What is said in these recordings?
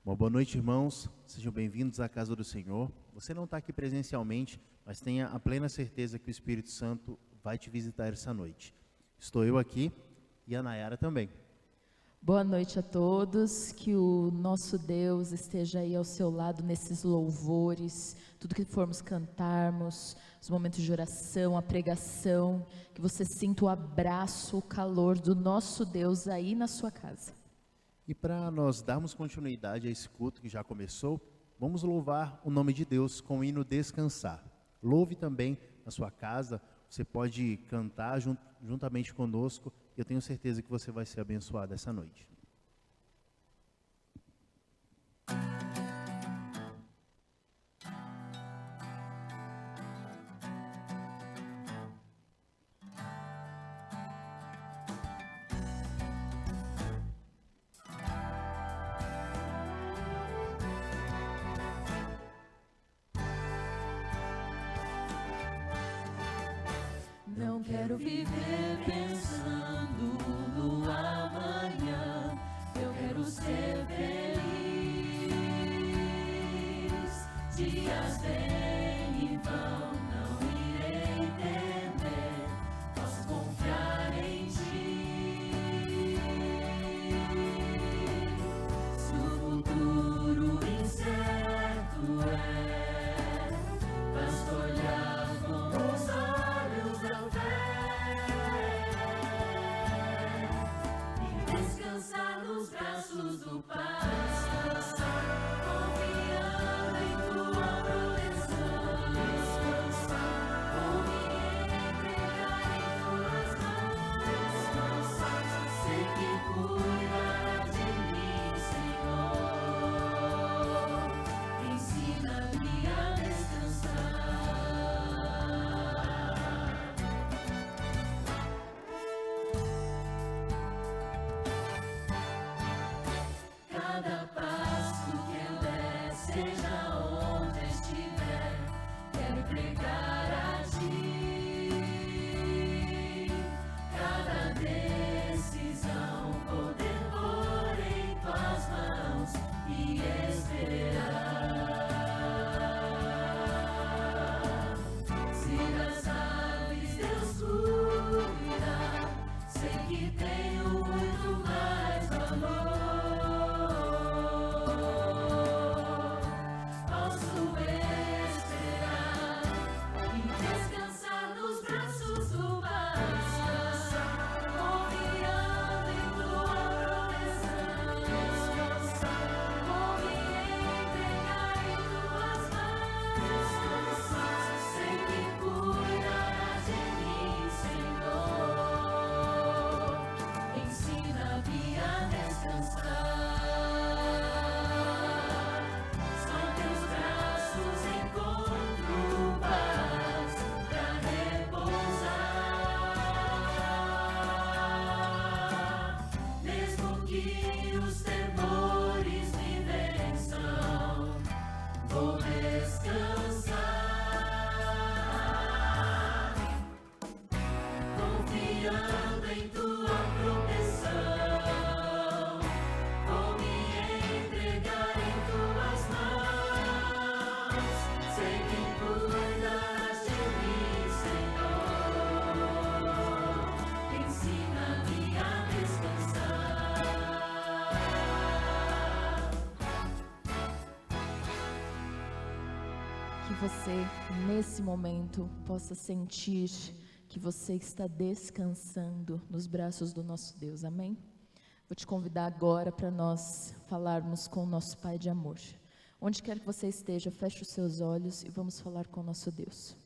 Uma boa noite, irmãos. Sejam bem-vindos à casa do Senhor. Você não está aqui presencialmente, mas tenha a plena certeza que o Espírito Santo vai te visitar essa noite. Estou eu aqui e a Nayara também. Boa noite a todos, que o nosso Deus esteja aí ao seu lado nesses louvores, tudo que formos cantarmos, os momentos de oração, a pregação, que você sinta o abraço, o calor do nosso Deus aí na sua casa. E para nós darmos continuidade a esse culto que já começou, vamos louvar o nome de Deus com o hino Descansar. Louve também na sua casa, você pode cantar juntamente conosco, e eu tenho certeza que você vai ser abençoado essa noite. Não quero viver pensando no amanhã, eu quero ser feliz. Dias vêm e vão, não irei temer, posso confiar em ti. Se o futuro incerto é, basta olhar com os olhos da descansar nos braços do Pai, confiando em tua proteção, vou me entregar em tuas mãos, sei que cuidarás de mim, Senhor, ensina-me a descansar. Cada passo que eu der, seja onde estiver, quero entregar a ti. Cada decisão poder pôr em tuas mãos e esperar. Se das aves Deus cuida, sei que tenho muito mais valor. Posso esperar e descansar nos braços do Pai, confiando em tua proteção. Vou me entregar em tuas mãos, sei que cuidarás de mim, Senhor, ensina-me a descansar. Só em teus braços encontro paz pra repousar. Mesmo que os temores me vençam, vou descansar, confiando em tua proteção. Vou me entregar em tuas mãos, sei que cuidarás de mim, Senhor, ensina-me a descansar. Que você, nesse momento, possa sentir que você está descansando nos braços do nosso Deus, amém? Vou te convidar agora para nós falarmos com o nosso Pai de amor. Onde quer que você esteja, feche os seus olhos e vamos falar com o nosso Deus.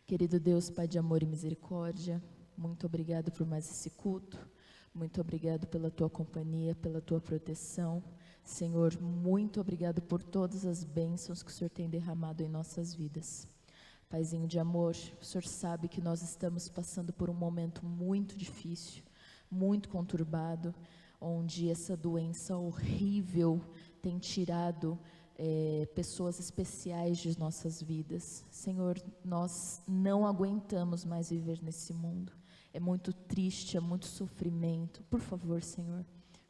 Querido Deus, Pai de amor e misericórdia, muito obrigado por mais esse culto, muito obrigado pela tua companhia, pela tua proteção. Senhor, muito obrigado por todas as bênçãos que o Senhor tem derramado em nossas vidas. Paizinho de amor, o Senhor sabe que nós estamos passando por um momento muito difícil, muito conturbado, onde essa doença horrível tem tirado pessoas especiais de nossas vidas. Senhor, nós não aguentamos mais viver nesse mundo. É muito triste, é muito sofrimento. Por favor, Senhor,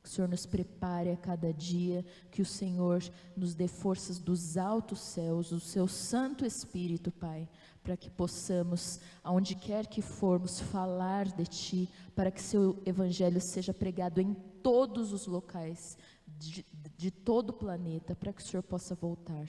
Que o Senhor nos prepare a cada dia, que o Senhor nos dê forças dos altos céus, o seu Santo Espírito, Pai, para que possamos, aonde quer que formos, falar de Ti, para que seu Evangelho seja pregado em todos os locais de todo o planeta, para que o Senhor possa voltar.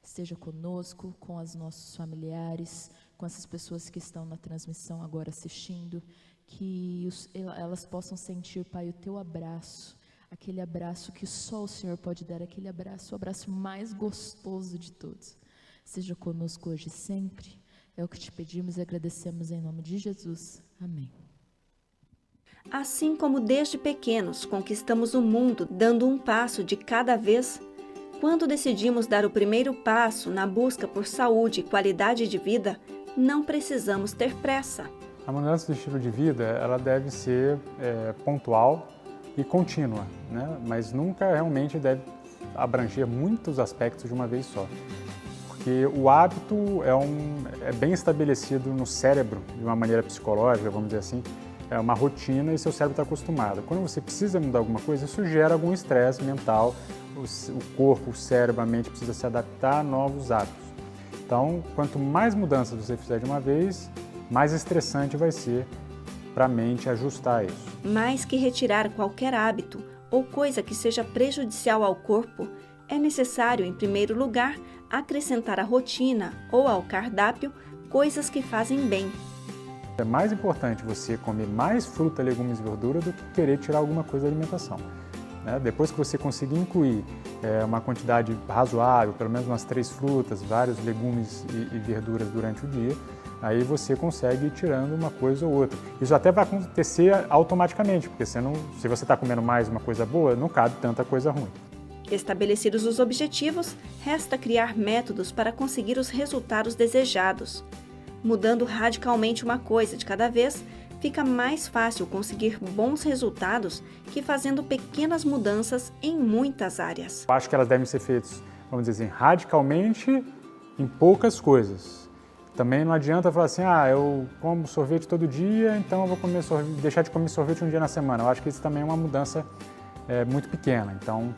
Esteja conosco, com os nossos familiares, com essas pessoas que estão na transmissão agora assistindo, que elas possam sentir, Pai, o Teu abraço, aquele abraço que só o Senhor pode dar, aquele abraço, o abraço mais gostoso de todos. Seja conosco hoje e sempre, é o que te pedimos e agradecemos em nome de Jesus. Amém. Assim como desde pequenos conquistamos o mundo dando um passo de cada vez, quando decidimos dar o primeiro passo na busca por saúde e qualidade de vida, não precisamos ter pressa. A mudança do estilo de vida, ela deve ser pontual e contínua, né? Mas nunca realmente deve abranger muitos aspectos de uma vez só. Porque o hábito é bem estabelecido no cérebro, de uma maneira psicológica, vamos dizer assim, é uma rotina e seu cérebro está acostumado. Quando você precisa mudar alguma coisa, isso gera algum estresse mental, o corpo, o cérebro, a mente precisa se adaptar a novos hábitos. Então, quanto mais mudanças você fizer de uma vez, mais estressante vai ser para a mente ajustar isso. Mais que retirar qualquer hábito ou coisa que seja prejudicial ao corpo, é necessário, em primeiro lugar, acrescentar à rotina ou ao cardápio coisas que fazem bem. É mais importante você comer mais fruta, legumes e verdura do que querer tirar alguma coisa da alimentação. Depois que você conseguir incluir uma quantidade razoável, pelo menos umas 3 frutas, vários legumes e verduras durante o dia, aí você consegue ir tirando uma coisa ou outra. Isso até vai acontecer automaticamente, porque se você está comendo mais uma coisa boa, não cabe tanta coisa ruim. Estabelecidos os objetivos, resta criar métodos para conseguir os resultados desejados. Mudando radicalmente uma coisa de cada vez, fica mais fácil conseguir bons resultados que fazendo pequenas mudanças em muitas áreas. Eu acho que elas devem ser feitas, vamos dizer assim, radicalmente em poucas coisas. Também não adianta falar assim, eu como sorvete todo dia, então eu vou deixar de comer sorvete um dia na semana. Eu acho que isso também é uma mudança muito pequena. Então,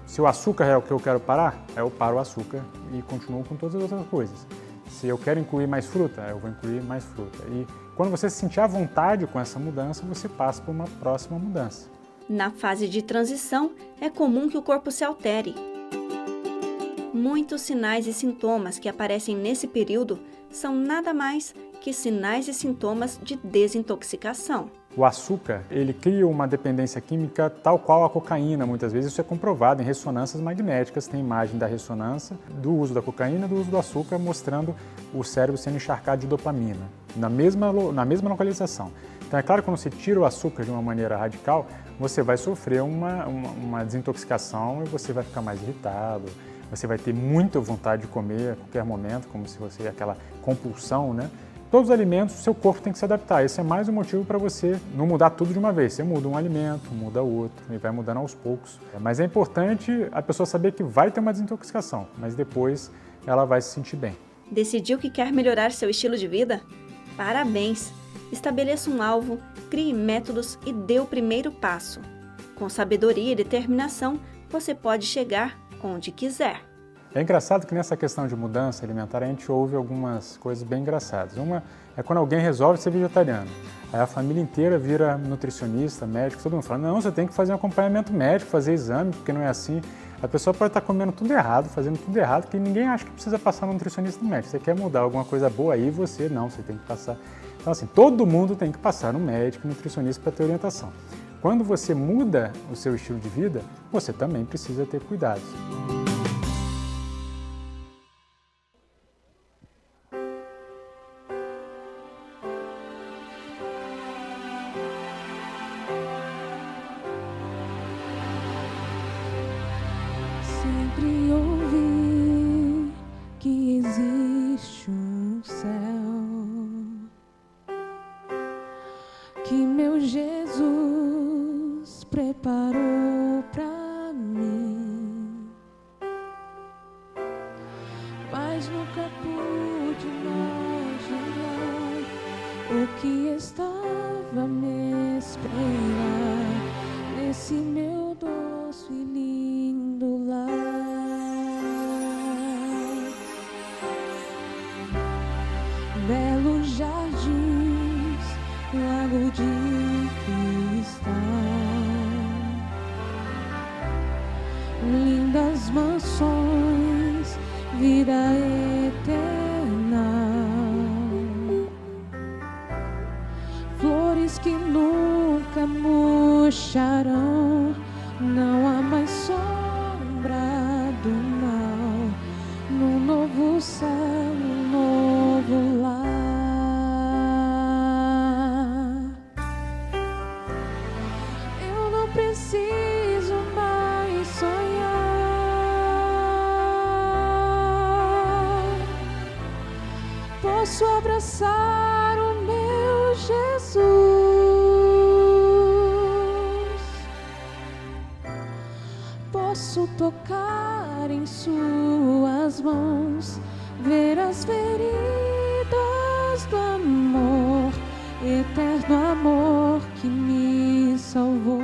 se o açúcar é o que eu quero parar, eu paro o açúcar e continuo com todas as outras coisas. Se eu quero incluir mais fruta, eu vou incluir mais fruta. E quando você se sentir à vontade com essa mudança, você passa por uma próxima mudança. Na fase de transição, é comum que o corpo se altere. Muitos sinais e sintomas que aparecem nesse período são nada mais que sinais e sintomas de desintoxicação. O açúcar, ele cria uma dependência química tal qual a cocaína, muitas vezes isso é comprovado em ressonâncias magnéticas, tem imagem da ressonância, do uso da cocaína, do uso do açúcar, mostrando o cérebro sendo encharcado de dopamina, na mesma localização. Então é claro que quando você tira o açúcar de uma maneira radical, você vai sofrer uma desintoxicação e você vai ficar mais irritado, você vai ter muita vontade de comer a qualquer momento, como se fosse aquela compulsão, né? Todos os alimentos, o seu corpo tem que se adaptar. Esse é mais um motivo para você não mudar tudo de uma vez. Você muda um alimento, muda outro e vai mudando aos poucos. Mas é importante a pessoa saber que vai ter uma desintoxicação, mas depois ela vai se sentir bem. Decidiu que quer melhorar seu estilo de vida? Parabéns! Estabeleça um alvo, crie métodos e dê o primeiro passo. Com sabedoria e determinação, você pode chegar onde quiser. É engraçado que nessa questão de mudança alimentar a gente ouve algumas coisas bem engraçadas. Uma é quando alguém resolve ser vegetariano. Aí a família inteira vira nutricionista, médico, todo mundo fala, não, você tem que fazer um acompanhamento médico, fazer exame, porque não é assim. A pessoa pode estar comendo tudo errado, fazendo tudo errado, que ninguém acha que precisa passar no nutricionista médico. Você quer mudar alguma coisa boa aí, você tem que passar. Então assim, todo mundo tem que passar no médico, nutricionista para ter orientação. Quando você muda o seu estilo de vida, você também precisa ter cuidados. Sempre ouvi que existe um céu, que meu Jesus preparou pra mim, mas nunca pude imaginar o que estava a me esperar. lindas mansões, vida eterna, flores que nunca murcharão, não há mais sombra do mal, num novo céu, num novo lar. Eu não preciso mais sonhar, posso abraçar o meu Jesus. Posso tocar em suas mãos, ver as feridas do amor, eterno amor que me salvou.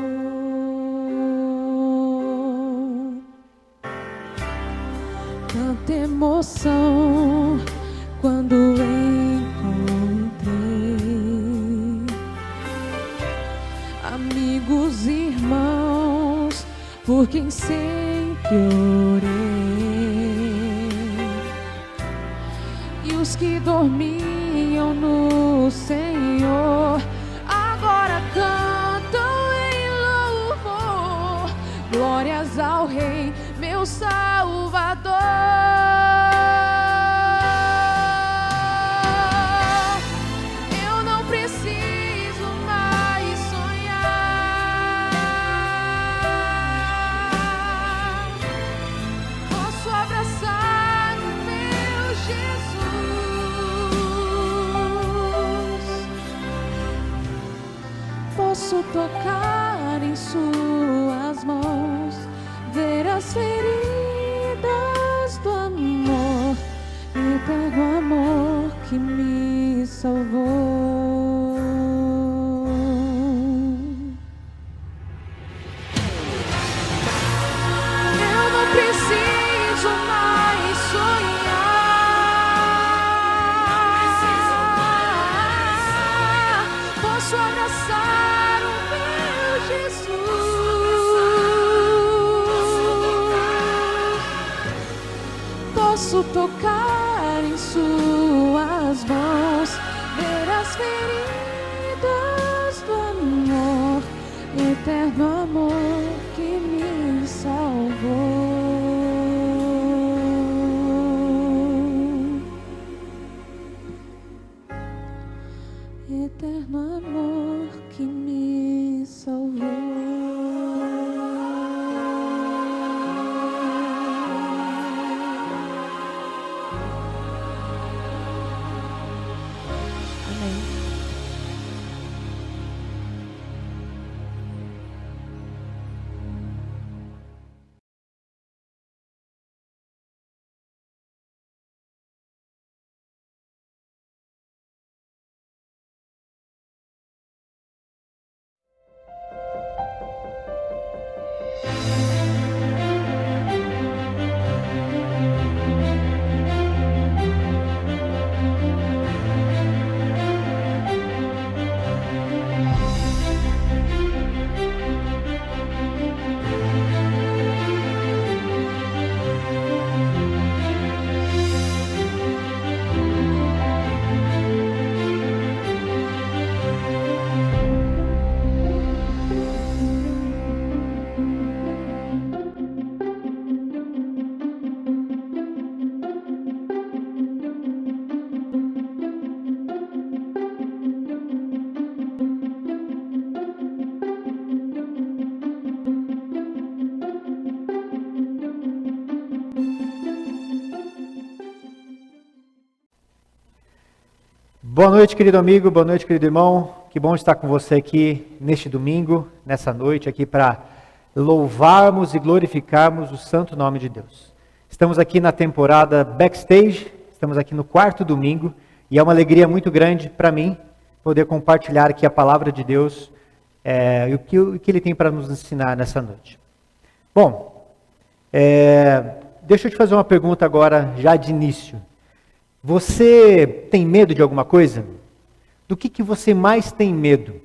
Tanta emoção quando encontrei amigos e irmãos por quem sempre orei, e os que dormiam no Senhor agora cantam em louvor, glórias ao Rei, meu Salvador. Eu não preciso mais sonhar, posso abraçar o meu Jesus, posso tocar em suas mãos, ver as feridas do amor, eterno amor que me salvou. Eu não preciso mais sonhar, posso abraçar o meu Jesus, posso tocar em suas mãos, ver as feridas do amor, eterno amor que me salvou. Eterno amor que me salvou. Amém. Boa noite, querido amigo, boa noite, querido irmão. Que bom estar com você aqui neste domingo, nessa noite, aqui para louvarmos e glorificarmos o santo nome de Deus. Estamos aqui na temporada Backstage, estamos aqui no 4º domingo, e é uma alegria muito grande para mim poder compartilhar aqui a palavra de Deus e o que Ele tem para nos ensinar nessa noite. Bom, deixa eu te fazer uma pergunta agora, já de início. Você tem medo de alguma coisa? Do que você mais tem medo?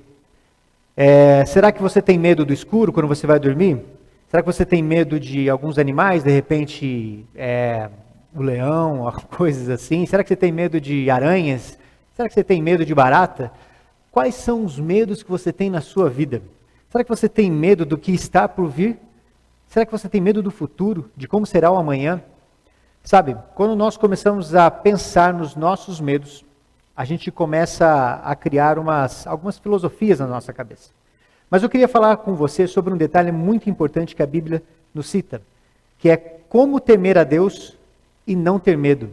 Será que você tem medo do escuro quando você vai dormir? Será que você tem medo de alguns animais, de repente o leão, coisas assim? Será que você tem medo de aranhas? Será que você tem medo de barata? Quais são os medos que você tem na sua vida? Será que você tem medo do que está por vir? Será que você tem medo do futuro, de como será o amanhã? Sabe, quando nós começamos a pensar nos nossos medos, a gente começa a criar algumas filosofias na nossa cabeça. Mas eu queria falar com você sobre um detalhe muito importante que a Bíblia nos cita, que é como temer a Deus e não ter medo.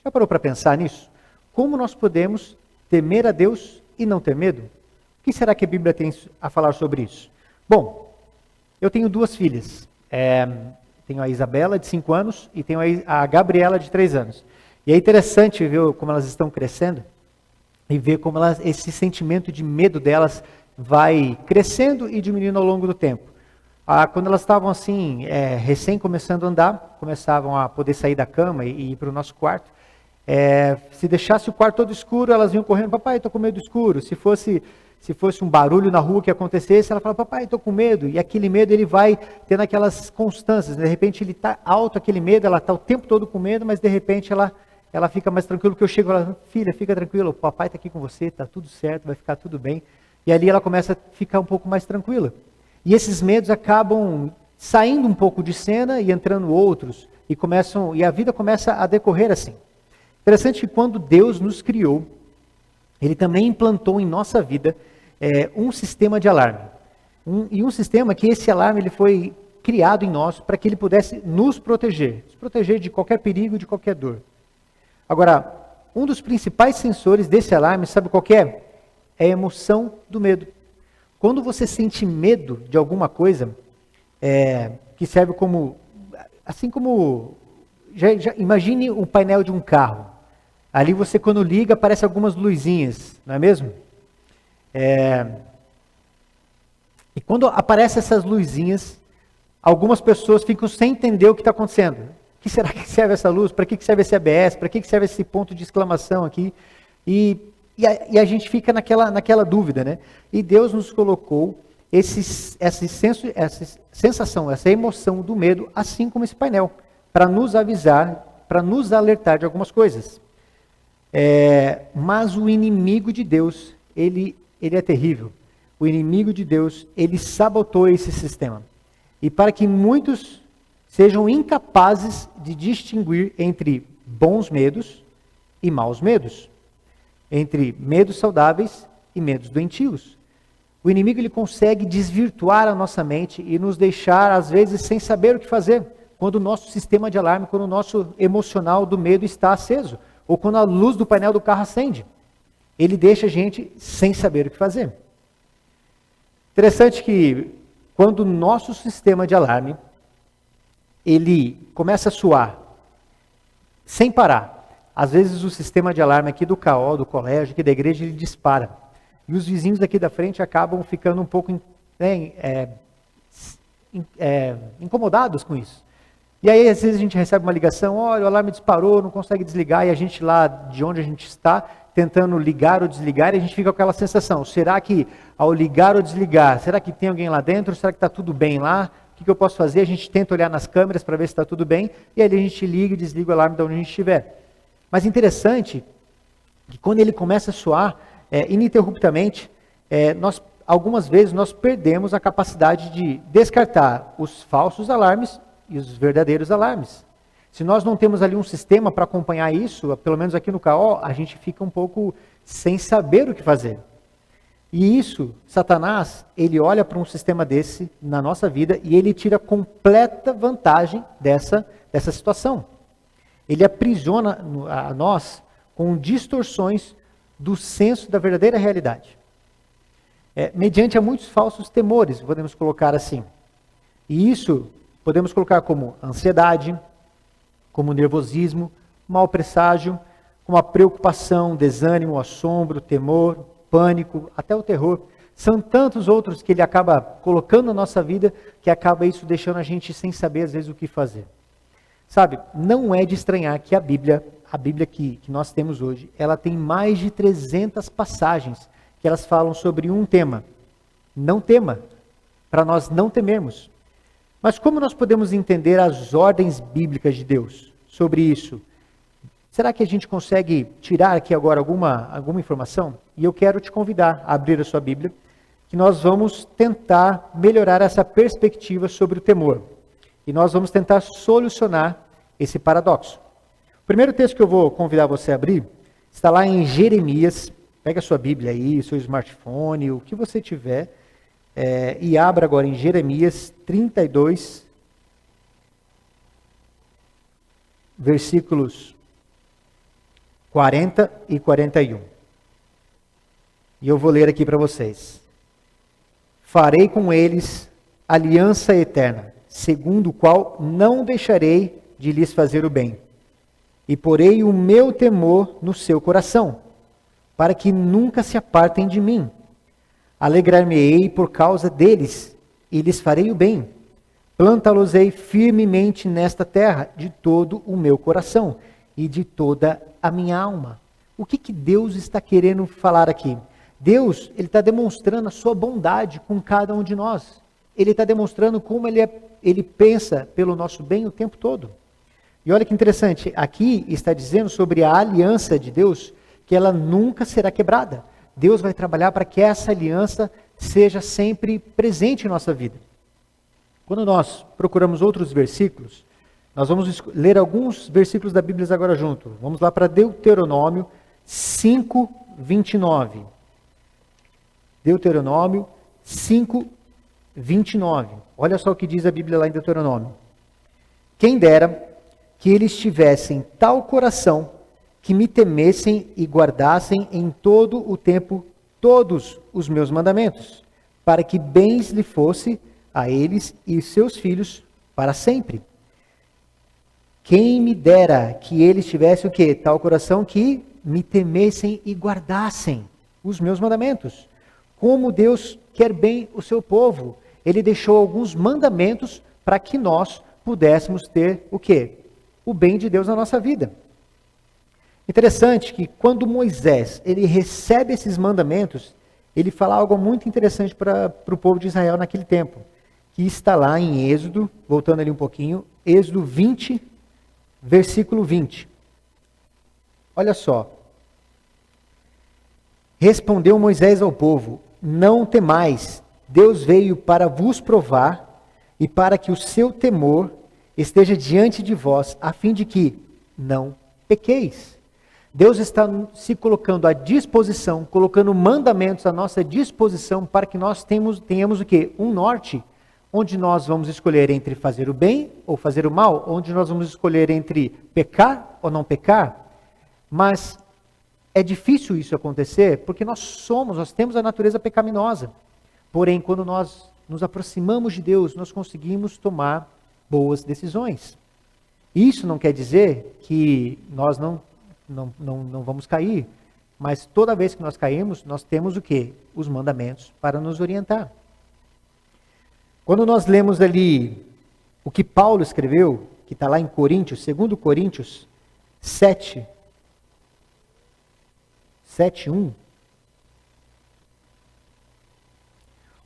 Já parou para pensar nisso? Como nós podemos temer a Deus e não ter medo? O que será que a Bíblia tem a falar sobre isso? Bom, eu tenho 2 filhas. Tenho a Isabela, de 5 anos, e tenho a Gabriela, de 3 anos. E é interessante ver como elas estão crescendo e ver como esse sentimento de medo delas vai crescendo e diminuindo ao longo do tempo. Quando elas estavam assim, recém começando a andar, começavam a poder sair da cama e ir para o nosso quarto, se deixasse o quarto todo escuro, elas vinham correndo: papai, estou com medo do escuro. Se fosse um barulho na rua que acontecesse, ela falava: papai, estou com medo. E aquele medo ele vai tendo aquelas constâncias. De repente ele está alto, aquele medo, ela está o tempo todo com medo, mas de repente ela fica mais tranquila, porque eu chego e falo: filha, fica tranquila, o papai está aqui com você, está tudo certo, vai ficar tudo bem. E ali ela começa a ficar um pouco mais tranquila. E esses medos acabam saindo um pouco de cena e entrando outros, e a vida começa a decorrer assim. Interessante que quando Deus nos criou, Ele também implantou em nossa vida um sistema de alarme. Um sistema que esse alarme ele foi criado em nós para que ele pudesse nos proteger de qualquer perigo, de qualquer dor. Agora, um dos principais sensores desse alarme, sabe qual que é? É a emoção do medo. Quando você sente medo de alguma coisa, que serve como, assim como, já imagine o painel de um carro. Ali você, quando liga, aparecem algumas luzinhas, não é mesmo? E quando aparecem essas luzinhas, algumas pessoas ficam sem entender o que está acontecendo. O que será que serve essa luz? Para que serve esse ABS? Para que serve esse ponto de exclamação aqui? E a gente fica naquela dúvida, né? E Deus nos colocou essa sensação, essa emoção do medo, assim como esse painel, para nos avisar, para nos alertar de algumas coisas. Mas o inimigo de Deus, ele é terrível. O inimigo de Deus, ele sabotou esse sistema. E para que muitos sejam incapazes de distinguir entre bons medos e maus medos, entre medos saudáveis e medos doentios. O inimigo ele consegue desvirtuar a nossa mente e nos deixar, às vezes, sem saber o que fazer, quando o nosso sistema de alarme, quando o nosso emocional do medo está aceso, ou quando a luz do painel do carro acende. Ele deixa a gente sem saber o que fazer. Interessante que quando o nosso sistema de alarme ele começa a soar sem parar, às vezes o sistema de alarme aqui do CAO, do colégio, aqui da igreja, ele dispara. E os vizinhos daqui da frente acabam ficando um pouco incomodados com isso. E aí, às vezes, a gente recebe uma ligação: olha, o alarme disparou, não consegue desligar, e a gente lá de onde a gente está, tentando ligar ou desligar, e a gente fica com aquela sensação: será que ao ligar ou desligar, será que tem alguém lá dentro? Será que está tudo bem lá? O que eu posso fazer? A gente tenta olhar nas câmeras para ver se está tudo bem, e aí a gente liga e desliga o alarme de onde a gente estiver. Mas interessante que quando ele começa a soar ininterruptamente, algumas vezes nós perdemos a capacidade de descartar os falsos alarmes e os verdadeiros alarmes. Se nós não temos ali um sistema para acompanhar isso, pelo menos aqui no CAO, a gente fica um pouco sem saber o que fazer. E isso, Satanás, ele olha para um sistema desse na nossa vida e ele tira completa vantagem dessa situação. Ele aprisiona a nós com distorções do senso da verdadeira realidade. Mediante a muitos falsos temores, podemos colocar assim. E isso podemos colocar como ansiedade, como nervosismo, mau presságio, como a preocupação, desânimo, assombro, temor, pânico, até o terror. São tantos outros que ele acaba colocando na nossa vida que acaba isso deixando a gente sem saber às vezes o que fazer. Sabe, não é de estranhar que a Bíblia que nós temos hoje, ela tem mais de 300 passagens que elas falam sobre um tema. Não tema, para nós não temermos. Mas como nós podemos entender as ordens bíblicas de Deus sobre isso? Será que a gente consegue tirar aqui agora alguma informação? E eu quero te convidar a abrir a sua Bíblia, que nós vamos tentar melhorar essa perspectiva sobre o temor. E nós vamos tentar solucionar esse paradoxo. O primeiro texto que eu vou convidar você a abrir está lá em Jeremias. Pega a sua Bíblia aí, o seu smartphone, o que você tiver, e abra agora em Jeremias 32, versículos 40 e 41. E eu vou ler aqui para vocês. Farei com eles aliança eterna, segundo o qual não deixarei de lhes fazer o bem. E porei o meu temor no seu coração, para que nunca se apartem de mim. Alegrar-me-ei por causa deles, e lhes farei o bem. Plantá-los-ei firmemente nesta terra, de todo o meu coração, e de toda a minha alma. O que Deus está querendo falar aqui? Deus, ele está demonstrando a sua bondade com cada um de nós. Ele está demonstrando como ele pensa pelo nosso bem o tempo todo. E olha que interessante, aqui está dizendo sobre a aliança de Deus, que ela nunca será quebrada. Deus vai trabalhar para que essa aliança seja sempre presente em nossa vida. Quando nós procuramos outros versículos, nós vamos ler alguns versículos da Bíblia agora junto. Vamos lá para Deuteronômio 5, 29. Deuteronômio 5, 29. Olha só o que diz a Bíblia lá em Deuteronômio. Quem dera que eles tivessem tal coração que me temessem e guardassem em todo o tempo todos os meus mandamentos, para que bens lhe fosse a eles e seus filhos para sempre. Quem me dera que eles tivessem o quê? Tal coração que me temessem e guardassem os meus mandamentos. Como Deus quer bem o seu povo, Ele deixou alguns mandamentos para que nós pudéssemos ter o quê? O bem de Deus na nossa vida. Interessante que quando Moisés ele recebe esses mandamentos, ele fala algo muito interessante para o povo de Israel naquele tempo, que está lá em Êxodo, voltando ali um pouquinho, Êxodo 20, versículo 20. Olha só. Respondeu Moisés ao povo: não temais, Deus veio para vos provar e para que o seu temor esteja diante de vós, a fim de que não pequeis. Deus está se colocando à disposição, colocando mandamentos à nossa disposição para que nós tenhamos o quê? Um norte, onde nós vamos escolher entre fazer o bem ou fazer o mal, onde nós vamos escolher entre pecar ou não pecar. Mas é difícil isso acontecer porque nós temos a natureza pecaminosa. Porém, quando nós nos aproximamos de Deus, nós conseguimos tomar boas decisões. Isso não quer dizer que nós não vamos cair, mas toda vez que nós caímos, nós temos o quê? Os mandamentos para nos orientar. Quando nós lemos ali o que Paulo escreveu, que está lá em Coríntios, 2 Coríntios 7, 1.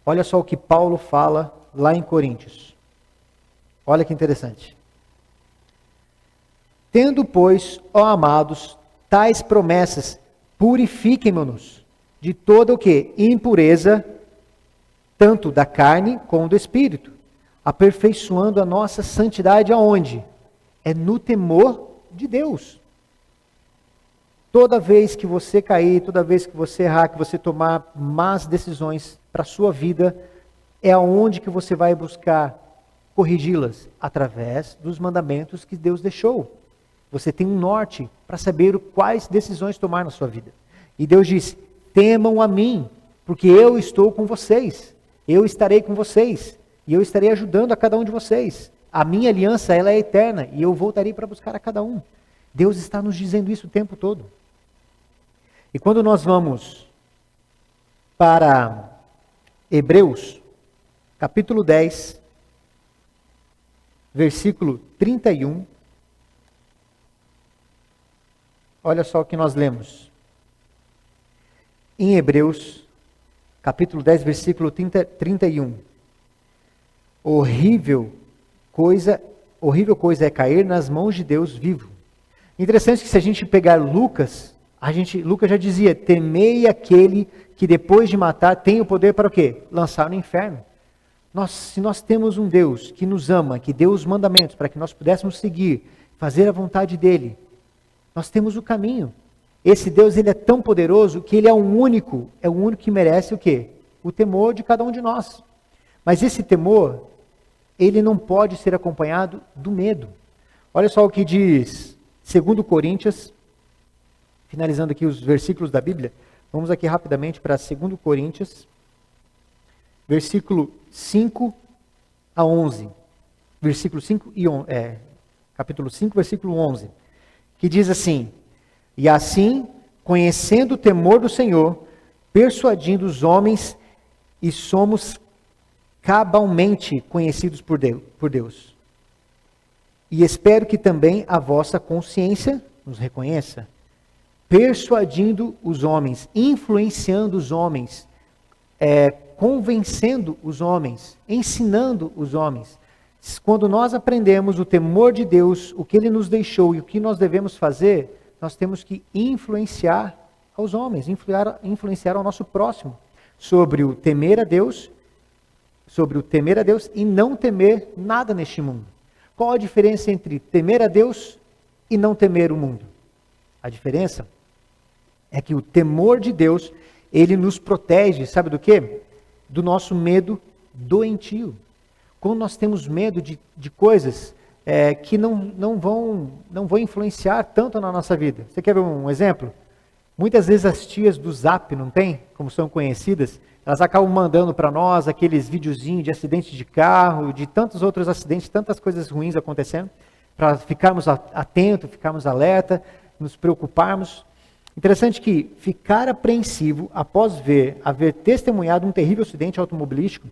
Olha só o que Paulo fala lá em Coríntios. Olha que interessante. Tendo, pois, ó amados, tais promessas, purifiquem-nos de toda o quê? Impureza, tanto da carne como do espírito, aperfeiçoando a nossa santidade aonde? É no temor de Deus. Toda vez que você cair, toda vez que você errar, que você tomar más decisões para a sua vida, é aonde que você vai buscar corrigi-las? Através dos mandamentos que Deus deixou. Você tem um norte para saber quais decisões tomar na sua vida. E Deus diz: temam a mim, porque eu estou com vocês. Eu estarei com vocês. E eu estarei ajudando a cada um de vocês. A minha aliança, ela é eterna. E eu voltarei para buscar a cada um. Deus está nos dizendo isso o tempo todo. E quando nós vamos para Hebreus, capítulo 10, versículo 31, olha só o que nós lemos. Em Hebreus, capítulo 10, versículo 31. Horrível horrível coisa é cair nas mãos de Deus vivo. Interessante que se a gente pegar Lucas já dizia, temei aquele que depois de matar tem o poder para o quê? Lançar no inferno. Se nós temos um Deus que nos ama, que deu os mandamentos para que nós pudéssemos seguir, fazer a vontade dele, nós temos o caminho. Esse Deus, ele é tão poderoso que ele é o único que merece o quê? O temor de cada um de nós. Mas esse temor, ele não pode ser acompanhado do medo. Olha só o que diz 2 Coríntios, finalizando aqui os versículos da Bíblia, vamos aqui rapidamente para 2 Coríntios, versículo 5 a 11. Capítulo 5, versículo 11. Que diz assim: e assim, conhecendo o temor do Senhor, persuadindo os homens, e somos cabalmente conhecidos por Deus. E espero que também a vossa consciência nos reconheça. Persuadindo os homens, influenciando os homens, convencendo os homens, ensinando os homens. Quando nós aprendemos o temor de Deus, o que Ele nos deixou e o que nós devemos fazer, nós temos que influenciar aos homens, influenciar ao nosso próximo sobre o temer a Deus e não temer nada neste mundo. Qual a diferença entre temer a Deus e não temer o mundo? A diferença é que o temor de Deus, ele nos protege, sabe do quê? Do nosso medo doentio. Quando nós temos medo de coisas que não vão influenciar tanto na nossa vida. Você quer ver um exemplo? Muitas vezes as tias do Zap, não tem? Como são conhecidas, elas acabam mandando para nós aqueles videozinhos de acidentes de carro, de tantos outros acidentes, tantas coisas ruins acontecendo, para ficarmos atentos, ficarmos alerta, nos preocuparmos. Interessante que ficar apreensivo após haver testemunhado um terrível acidente automobilístico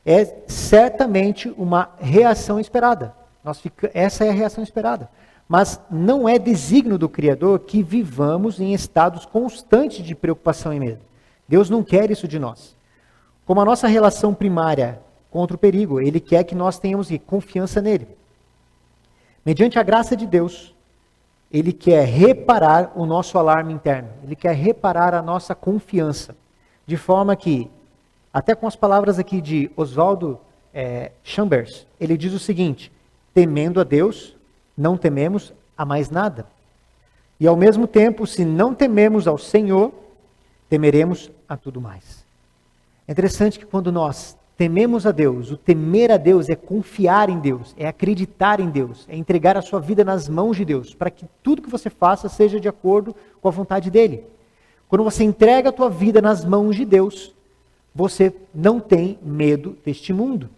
é certamente uma reação esperada. Essa é a reação esperada. Mas não é desígnio do Criador que vivamos em estados constantes de preocupação e medo. Deus não quer isso de nós. Como a nossa relação primária contra o perigo, Ele quer que nós tenhamos confiança nele. Mediante a graça de Deus, Ele quer reparar o nosso alarme interno. Ele quer reparar a nossa confiança. De forma que, até com as palavras aqui de Oswaldo Chambers, ele diz o seguinte: temendo a Deus, não tememos a mais nada. E ao mesmo tempo, se não tememos ao Senhor, temeremos a tudo mais. É interessante que quando nós tememos a Deus, o temer a Deus é confiar em Deus, é acreditar em Deus, é entregar a sua vida nas mãos de Deus, para que tudo que você faça seja de acordo com a vontade dEle. Quando você entrega a tua vida nas mãos de Deus, você não tem medo deste mundo.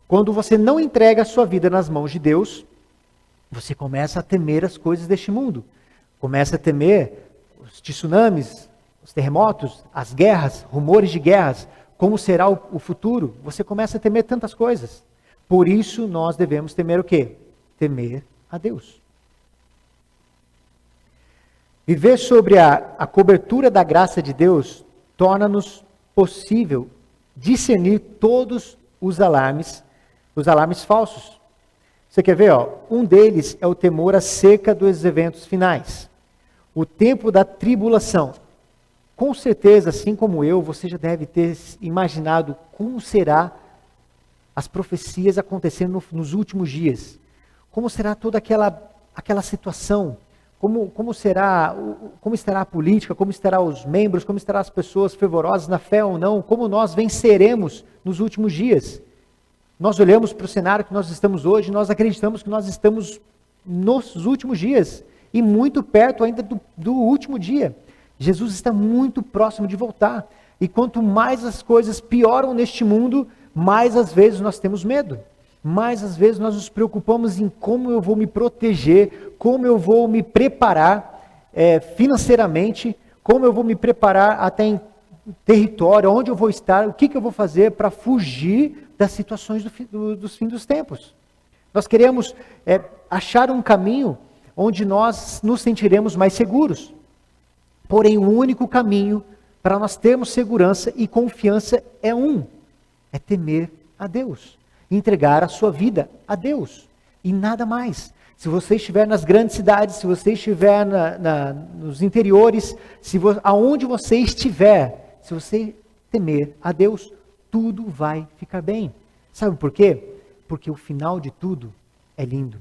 Quando você não entrega a sua vida nas mãos de Deus, você começa a temer as coisas deste mundo. Começa a temer os tsunamis, os terremotos, as guerras, rumores de guerras, como será o futuro. Você começa a temer tantas coisas. Por isso nós devemos temer o quê? Temer a Deus. Viver sobre a cobertura da graça de Deus torna-nos possível discernir todos os alarmes falsos. Você quer ver? Um deles é o temor acerca dos eventos finais. O tempo da tribulação. Com certeza, assim como eu, você já deve ter imaginado como será as profecias acontecendo nos últimos dias. Como será toda aquela situação. Como estará a política, como estarão os membros, como estarão as pessoas fervorosas na fé ou não, como nós venceremos nos últimos dias. Nós olhamos para o cenário que nós estamos hoje, nós acreditamos que nós estamos nos últimos dias, e muito perto ainda do último dia. Jesus está muito próximo de voltar, e quanto mais as coisas pioram neste mundo, mais às vezes nós temos medo. Mais às vezes nós nos preocupamos em como eu vou me proteger, como eu vou me preparar financeiramente, como eu vou me preparar até em território, onde eu vou estar, o que eu vou fazer para fugir das situações dos fins dos tempos. Nós queremos achar um caminho onde nós nos sentiremos mais seguros. Porém, o único caminho para nós termos segurança e confiança é temer a Deus. entregar a sua vida a Deus e nada mais. Se você estiver nas grandes cidades, se você estiver nos interiores, aonde você estiver, se você temer a Deus, tudo vai ficar bem. Sabe por quê? Porque o final de tudo é lindo.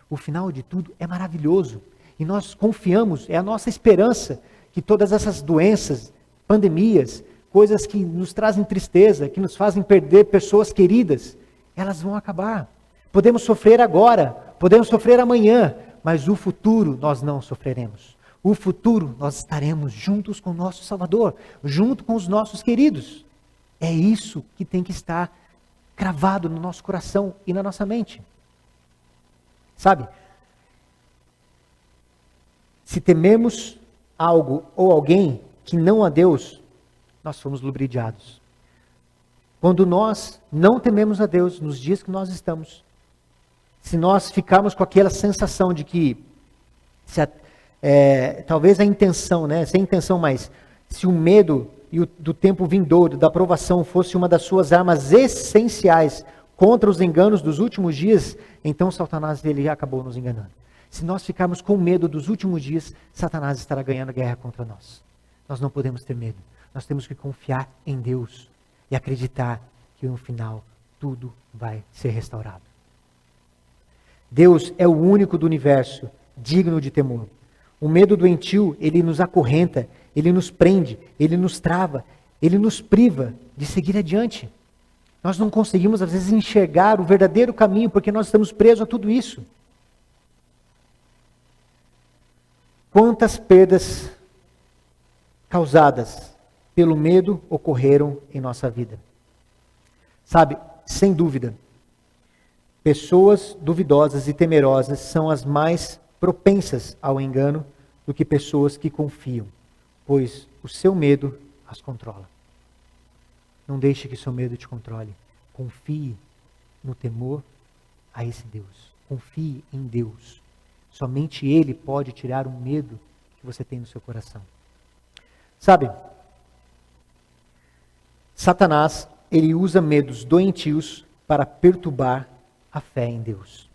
O final de tudo é maravilhoso. E nós confiamos, é a nossa esperança, que todas essas doenças, pandemias, coisas que nos trazem tristeza, que nos fazem perder pessoas queridas, elas vão acabar. Podemos sofrer agora, podemos sofrer amanhã, mas o futuro nós não sofreremos. O futuro nós estaremos juntos com o nosso Salvador, junto com os nossos queridos. É isso que tem que estar cravado no nosso coração e na nossa mente. Sabe? Se tememos algo ou alguém que não a Deus, nós somos ludibriados. Quando nós não tememos a Deus nos dias que nós estamos, se nós ficarmos com aquela sensação de que, talvez a intenção, sem intenção, mas se o medo do tempo vindouro, da provação, fosse uma das suas armas essenciais contra os enganos dos últimos dias, então Satanás ele já acabou nos enganando. Se nós ficarmos com medo dos últimos dias, Satanás estará ganhando guerra contra nós. Nós não podemos ter medo. Nós temos que confiar em Deus e acreditar que no final tudo vai ser restaurado. Deus é o único do universo digno de temor. O medo doentio, ele nos acorrenta, ele nos prende, ele nos trava, ele nos priva de seguir adiante. Nós não conseguimos, às vezes, enxergar o verdadeiro caminho, porque nós estamos presos a tudo isso. Quantas perdas causadas pelo medo ocorreram em nossa vida? Sabe, sem dúvida, pessoas duvidosas e temerosas são as mais propensas ao engano do que pessoas que confiam, pois o seu medo as controla. Não deixe que seu medo te controle. Confie no temor a esse Deus. Confie em Deus. Somente Ele pode tirar o medo que você tem no seu coração. Sabe, Satanás, ele usa medos doentios para perturbar a fé em Deus.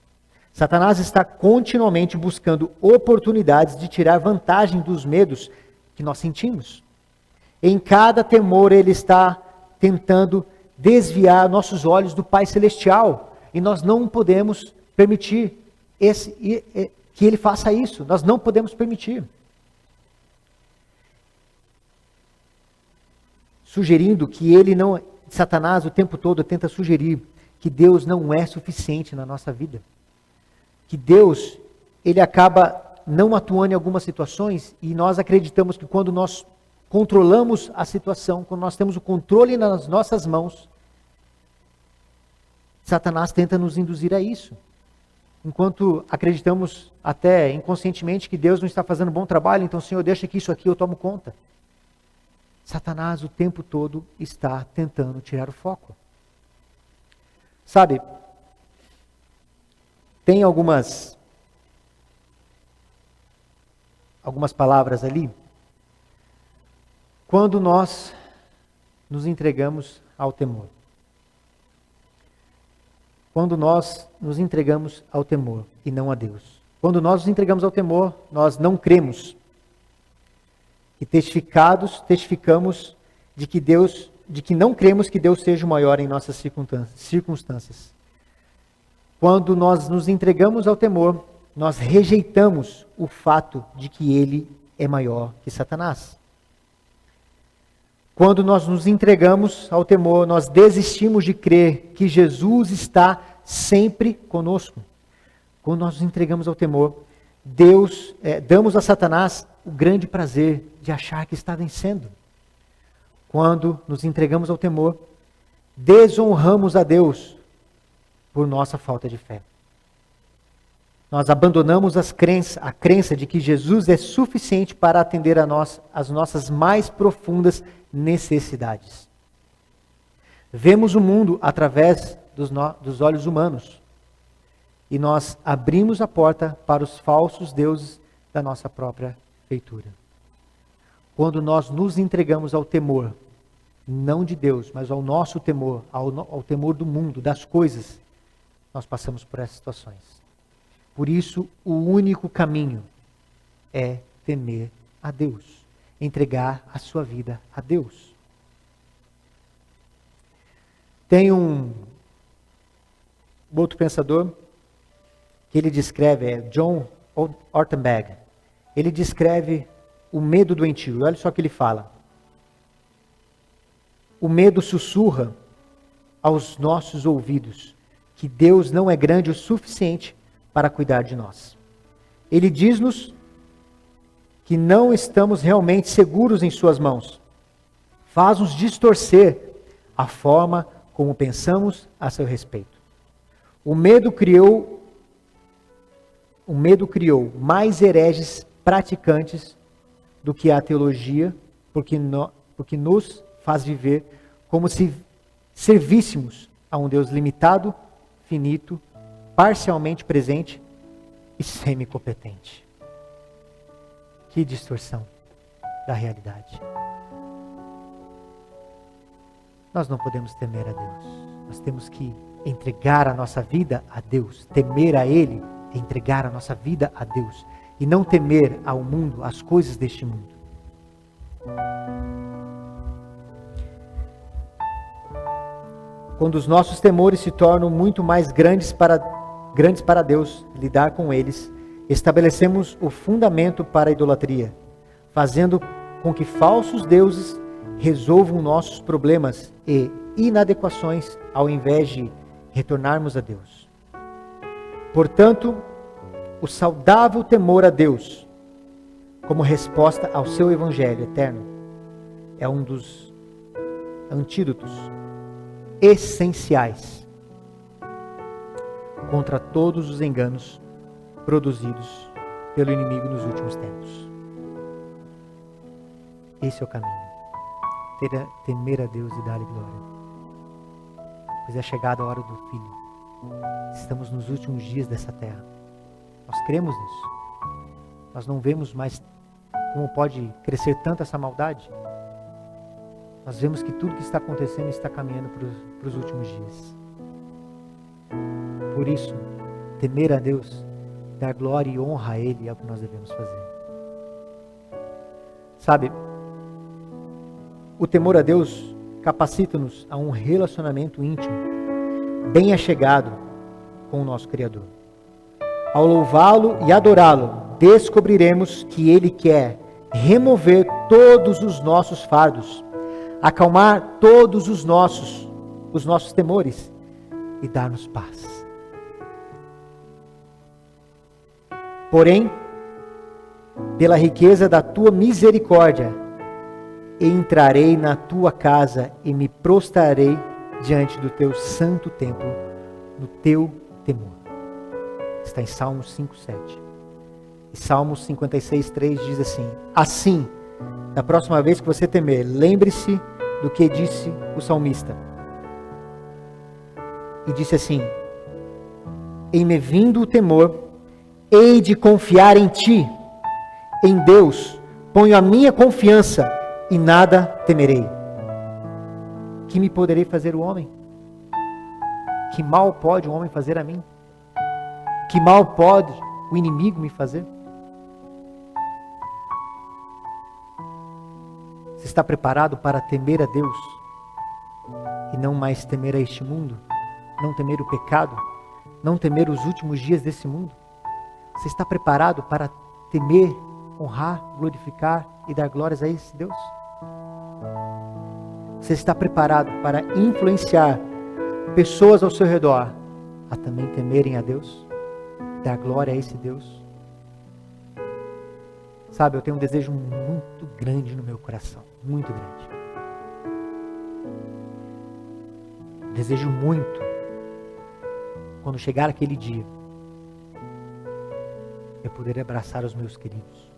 Satanás está continuamente buscando oportunidades de tirar vantagem dos medos que nós sentimos. Em cada temor ele está tentando desviar nossos olhos do Pai Celestial. E nós não podemos permitir que ele faça isso. Nós não podemos permitir. Sugerindo que Satanás o tempo todo tenta sugerir que Deus não é suficiente na nossa vida. Que Deus, ele acaba não atuando em algumas situações e nós acreditamos que quando nós controlamos a situação, quando nós temos o controle nas nossas mãos, Satanás tenta nos induzir a isso. Enquanto acreditamos até inconscientemente que Deus não está fazendo um bom trabalho, então Senhor, deixa que isso aqui eu tomo conta. Satanás o tempo todo está tentando tirar o foco. Sabe, tem algumas palavras ali. Quando nós nos entregamos ao temor. Quando nós nos entregamos ao temor e não a Deus. Quando nós nos entregamos ao temor, nós não cremos. E testificamos de que não cremos que Deus seja o maior em nossas circunstâncias. Quando nós nos entregamos ao temor, nós rejeitamos o fato de que ele é maior que Satanás. Quando nós nos entregamos ao temor, nós desistimos de crer que Jesus está sempre conosco. Quando nós nos entregamos ao temor, damos a Satanás o grande prazer de achar que está vencendo. Quando nos entregamos ao temor, desonramos a Deus por nossa falta de fé. Nós abandonamos a crença de que Jesus é suficiente para atender as nossas mais profundas necessidades. Vemos o mundo através dos olhos humanos e nós abrimos a porta para os falsos deuses da nossa própria feitura. Quando nós nos entregamos ao temor, não de Deus, mas ao nosso temor, ao temor do mundo, das coisas, nós passamos por essas situações. Por isso, o único caminho é temer a Deus, entregar a sua vida a Deus. Tem um outro pensador que ele descreve, é John Ortenberg. Ele descreve o medo doentio. E olha só o que ele fala. O medo sussurra aos nossos ouvidos que Deus não é grande o suficiente para cuidar de nós. Ele diz-nos que não estamos realmente seguros em suas mãos. Faz-nos distorcer a forma como pensamos a seu respeito. O medo criou mais hereges praticantes do que a teologia, porque nos faz viver como se servíssemos a um Deus limitado, finito, parcialmente presente e semi-competente. Que distorção da realidade. Nós não podemos temer a Deus. Nós temos que entregar a nossa vida a Deus. Temer a Ele é entregar a nossa vida a Deus. E não temer ao mundo, às coisas deste mundo. Quando os nossos temores se tornam muito mais grandes para Deus, lidar com eles, estabelecemos o fundamento para a idolatria, fazendo com que falsos deuses resolvam nossos problemas e inadequações ao invés de retornarmos a Deus. Portanto, o saudável temor a Deus, como resposta ao seu evangelho eterno, é um dos antídotos essenciais contra todos os enganos produzidos pelo inimigo nos últimos tempos. Esse é o caminho. Temer a Deus e dar-lhe glória. Pois é chegada a hora do Filho. Estamos nos últimos dias dessa terra. Nós cremos nisso. Nós não vemos mais como pode crescer tanto essa maldade. Nós vemos que tudo que está acontecendo está caminhando para os últimos dias. Por isso, temer a Deus, dar glória e honra a Ele é o que nós devemos fazer. Sabe, o temor a Deus capacita-nos a um relacionamento íntimo, bem achegado com o nosso Criador. Ao louvá-lo e adorá-lo, descobriremos que Ele quer remover todos os nossos fardos, acalmar todos os nossos temores e dar-nos paz. Porém, pela riqueza da tua misericórdia, entrarei na tua casa e me prostrarei diante do teu santo templo, no teu temor. Está em Salmos 5:7. E Salmos 56:3 diz assim: assim, da próxima vez que você temer, lembre-se do que disse o salmista. E disse assim: em me vindo o temor, hei de confiar em ti. Em Deus ponho a minha confiança e nada temerei. Que me poderei fazer o homem? Que mal pode o homem fazer a mim? Que mal pode o inimigo me fazer? Você está preparado para temer a Deus e não mais temer a este mundo? Não temer o pecado? Não temer os últimos dias desse mundo? Você está preparado para temer, honrar, glorificar e dar glórias a esse Deus? Você está preparado para influenciar pessoas ao seu redor a também temerem a Deus? Dar glória a esse Deus? Sabe, eu tenho um desejo muito grande no meu coração, muito grande. Desejo muito, quando chegar aquele dia, eu poder abraçar os meus queridos.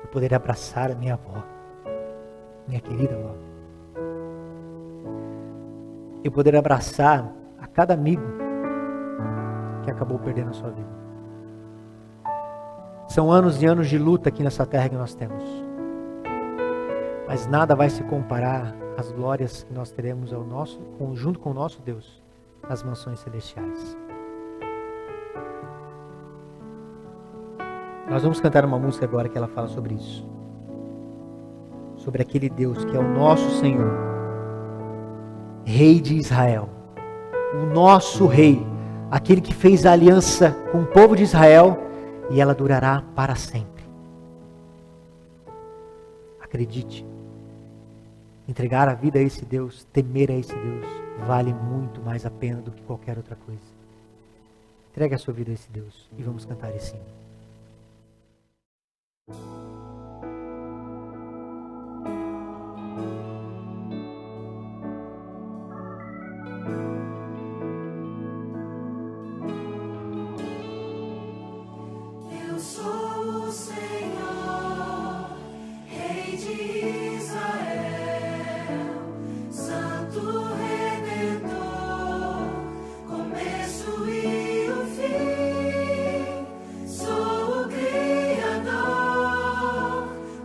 Eu poder abraçar a minha avó, minha querida avó. Eu poder abraçar a cada amigo que acabou perdendo a sua vida. São anos e anos de luta aqui nessa terra que nós temos. Mas nada vai se comparar as glórias que nós teremos junto com o nosso Deus nas mansões celestiais. Nós vamos cantar uma música agora que ela fala sobre isso. Sobre aquele Deus que é o nosso Senhor, Rei de Israel. O nosso Rei, aquele que fez a aliança com o povo de Israel e ela durará para sempre. Acredite, entregar a vida a esse Deus, temer a esse Deus, vale muito mais a pena do que qualquer outra coisa. Entregue a sua vida a esse Deus e vamos cantar esse hino. Eu sou o Senhor, Rei de Israel, Santo Redentor, começo e o fim. Sou o Criador,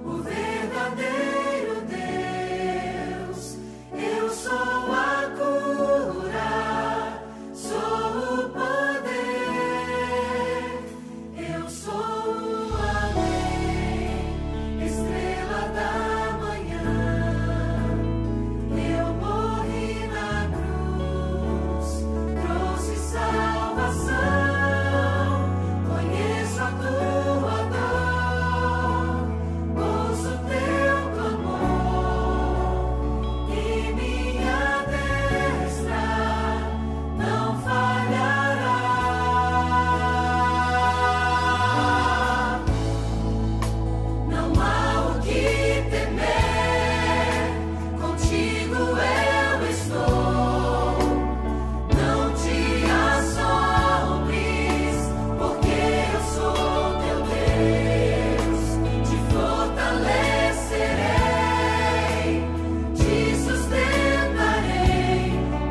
o verdadeiro Deus. Eu sou a cura, sou o poder. Eu sou o Amém, estrela da manhã. Eu morri na cruz, trouxe salvação. Conheço a tua dor, ouço teu clamor, e minha destra não falhará. Não há o que temer, contigo eu estou. Não te assombres, porque eu sou teu Deus. Te fortalecerei, te sustentarei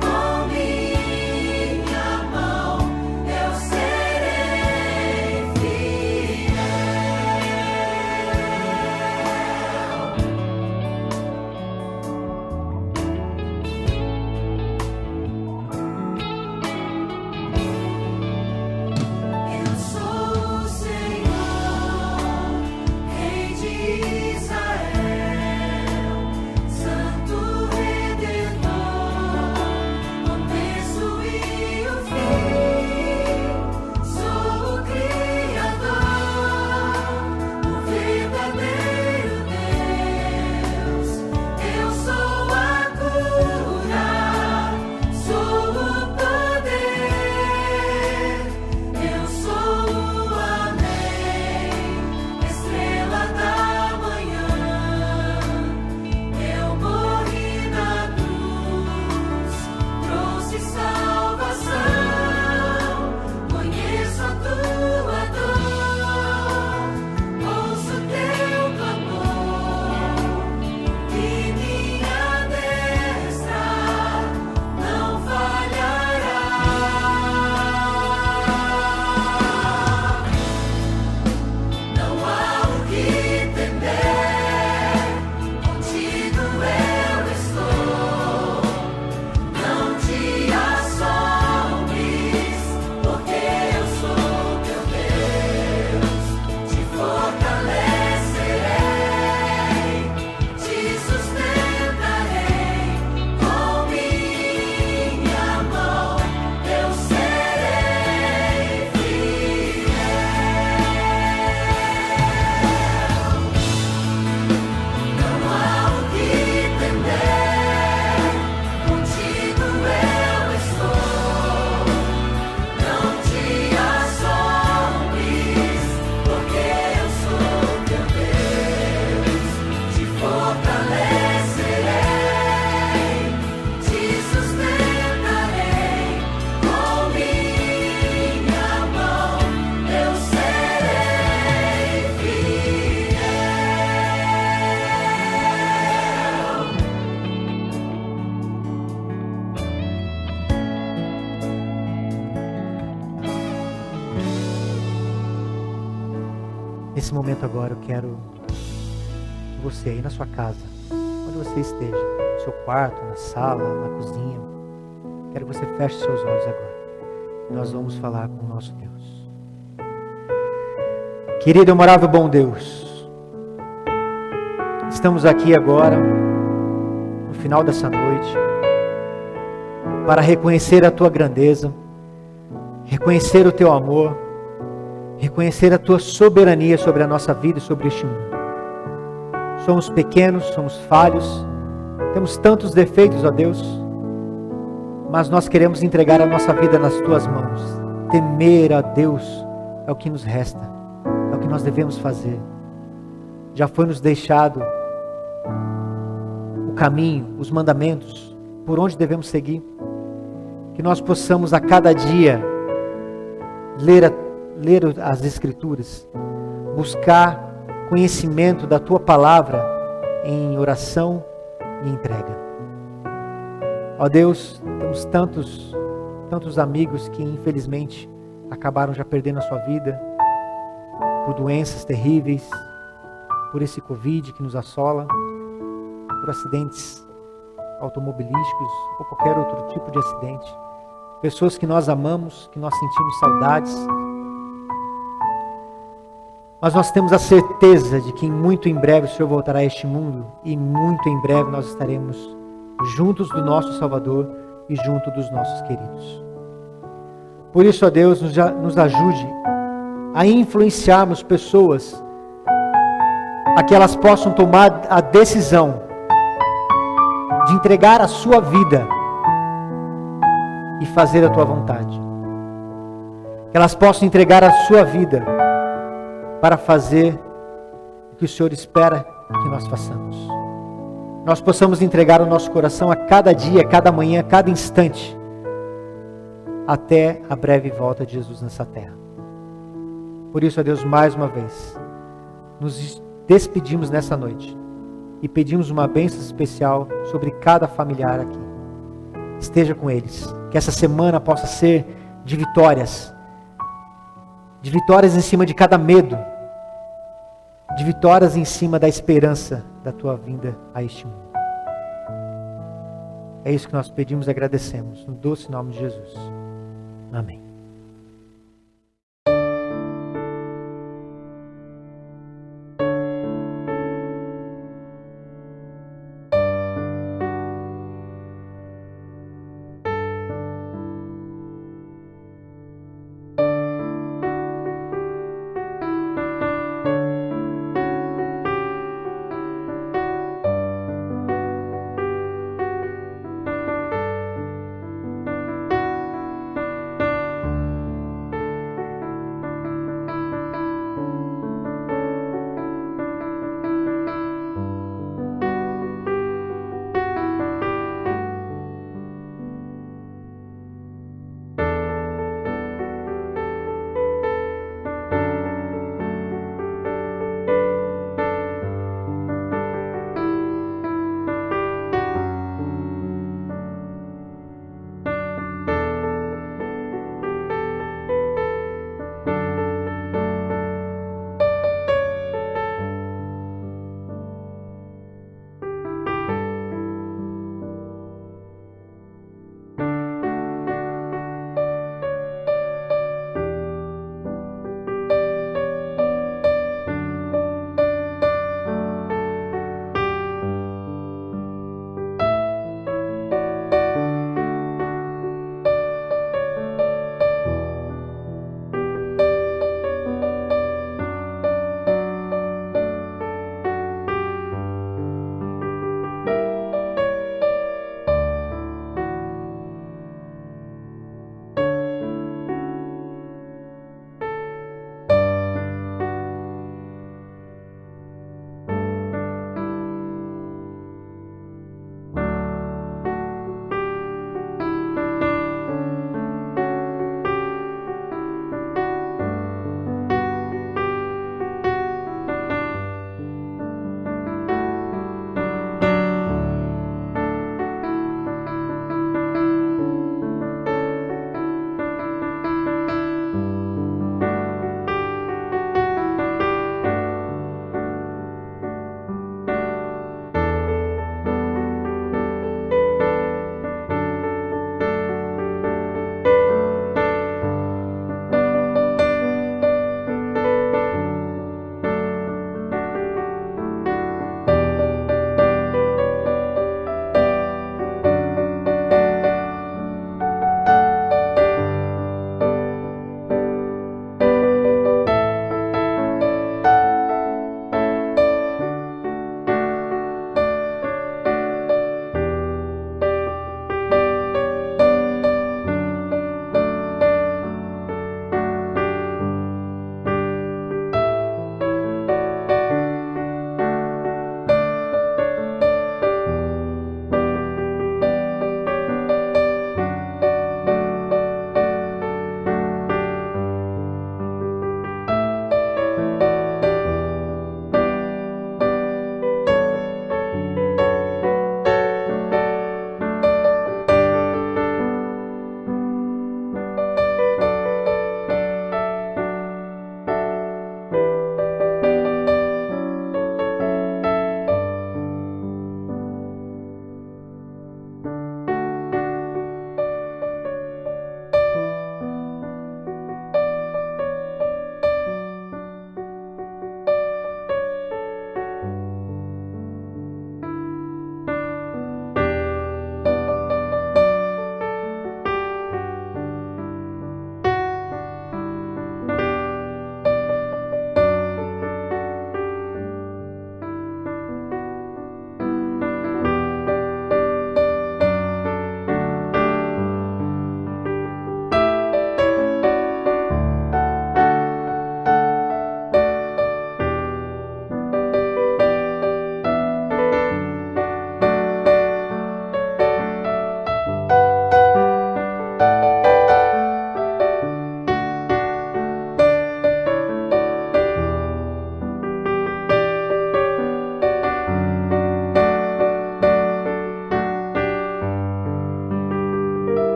com minha mão. Eu serei fiel. Eu sou o Senhor, Rei de Israel, Santo Redentor, começo e o fim. Sou o Criador, o verdadeiro Deus. Eu sou a cura, sou o poder. Eu sou o Amém, estrela da manhã. Eu morri na cruz, trouxe salvação. Conheço a tua dor, ouço teu clamor, e minha destra não falhará. Não há o que temer, contigo eu estou. Não te assombres, porque eu sou teu Deus. Te fortalecerei, te sustentarei com minha mão. Eu serei fiel. Não há o que temer, contigo eu estou. Não te assombres, porque eu sou teu Deus. Te fortalecerei, te sustentarei com minha mão. Eu serei fiel. Nesse momento agora eu quero que você aí na sua casa, onde você esteja, no seu quarto, na sala, na cozinha. Quero que você feche seus olhos agora. Nós vamos falar com o nosso Deus. Querido, amável, bom Deus, estamos aqui agora, no final dessa noite, para reconhecer a Tua grandeza, reconhecer o Teu amor, reconhecer a Tua soberania sobre a nossa vida e sobre este mundo. Somos pequenos, somos falhos, temos tantos defeitos, ó Deus, mas nós queremos entregar a nossa vida nas Tuas mãos. Temer a Deus é o que nos resta, é o que nós devemos fazer. Já foi nos deixado o caminho, os mandamentos, por onde devemos seguir. Que nós possamos a cada dia ler as Escrituras, buscar conhecimento da Tua palavra em oração e entrega. Ó Deus, temos tantos amigos que infelizmente acabaram já perdendo a sua vida por doenças terríveis, por esse Covid que nos assola, por acidentes automobilísticos ou qualquer outro tipo de acidente. Pessoas que nós amamos, que nós sentimos saudades. Mas nós temos a certeza de que muito em breve o Senhor voltará a este mundo e muito em breve nós estaremos juntos do nosso Salvador e junto dos nossos queridos. Por isso, ó Deus, nos ajude a influenciarmos pessoas a que elas possam tomar a decisão de entregar a sua vida e fazer a Tua vontade. Que elas possam entregar a sua vida para fazer o que o Senhor espera que nós façamos. Nós possamos entregar o nosso coração a cada dia, a cada manhã, a cada instante, até a breve volta de Jesus nessa terra. Por isso, ó Deus, mais uma vez, nos despedimos nessa noite e pedimos uma bênção especial sobre cada familiar aqui. Esteja com eles, que essa semana possa ser de vitórias em cima de cada medo, de vitórias em cima da esperança da Tua vinda a este mundo. É isso que nós pedimos e agradecemos, no doce nome de Jesus. Amém.